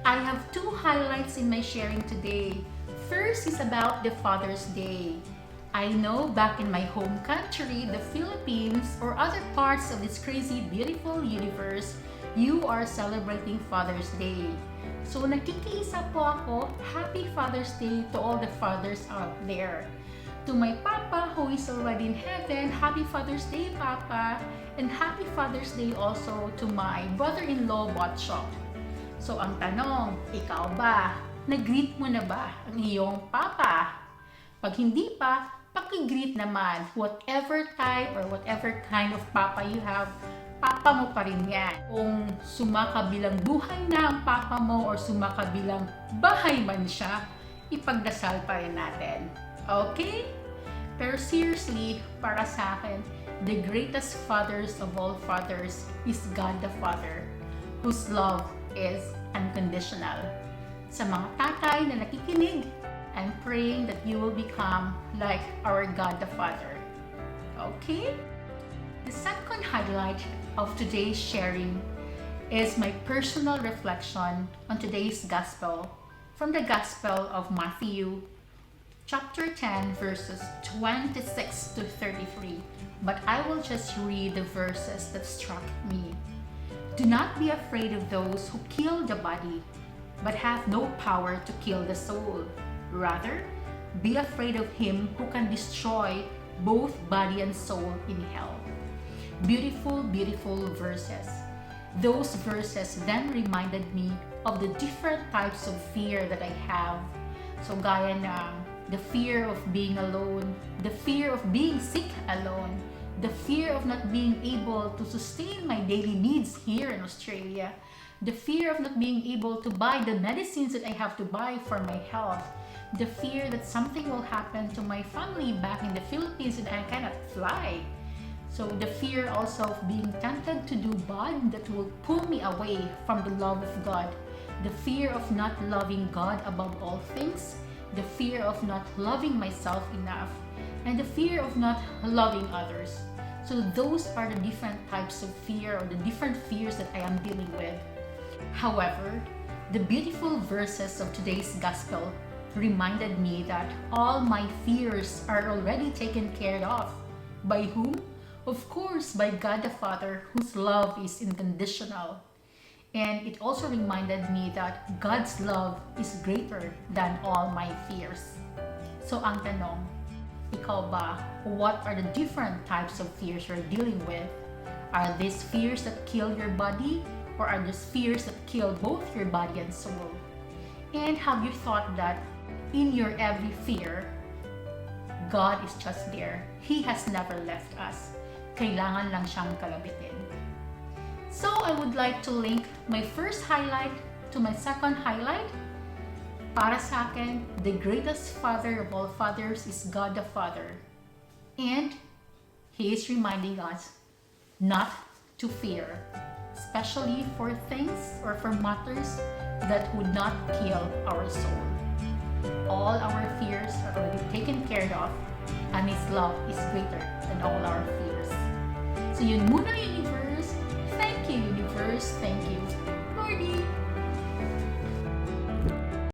I have two highlights in my sharing today. First is about the Father's Day. I know back in my home country, the Philippines, or other parts of this crazy, beautiful universe, you are celebrating Father's Day. So nakikiisa po ako, Happy Father's Day to all the fathers out there. To my Papa who is already in heaven, Happy Father's Day, Papa! And Happy Father's Day also to my brother-in-law, Botchok. So ang tanong, ikaw ba? Nag-greet mo na ba ang iyong Papa? Pag hindi pa, paki-greet naman. Whatever type or whatever kind of Papa you have, Papa mo pa rin yan. Kung sumakabilang buhay na ang Papa mo or sumakabilang bahay man siya, ipagdasal pa rin natin. Okay? Pero seriously, para sa akin, the greatest fathers of all fathers is God the Father, whose love is unconditional. Sa mga tatay na nakikinig, I'm praying that you will become like our God the Father. Okay? The second highlight of today's sharing is my personal reflection on today's gospel from the Gospel of Matthew, chapter 10, verses 26 to 33. But I will just read the verses that struck me. Do not be afraid of those who kill the body, but have no power to kill the soul. Rather, be afraid of him who can destroy both body and soul in hell. Beautiful, beautiful verses. Those verses then reminded me of the different types of fear that I have. So gaya na the fear of being alone, the fear of being sick alone, the fear of not being able to sustain my daily needs here in Australia, the fear of not being able to buy the medicines that I have to buy for my health, the fear that something will happen to my family back in the Philippines and I cannot fly. So the fear also of being tempted to do bad that will pull me away from the love of God, the fear of not loving God above all things, the fear of not loving myself enough, and the fear of not loving others. So those are the different types of fear or the different fears that I am dealing with. However, the beautiful verses of today's gospel reminded me that all my fears are already taken care of. By whom? Of course, by God the Father, whose love is unconditional. And it also reminded me that God's love is greater than all my fears. So ang tanong, ikaw ba, what are the different types of fears you're dealing with? Are these fears that kill your body, or are these fears that kill both your body and soul? And have you thought that in your every fear, God is just there. He has never left us. Kailangan lang siyang kalabitin. So I would like to link my first highlight to my second highlight. Para sa akin, the greatest father of all fathers is God the Father. And He is reminding us not to fear, especially for things or for matters that would not kill our soul. All our fears are already taken care of, and His love is greater than all our fears. So yun muna, universe. Thank you, universe. Thank you, Lordy.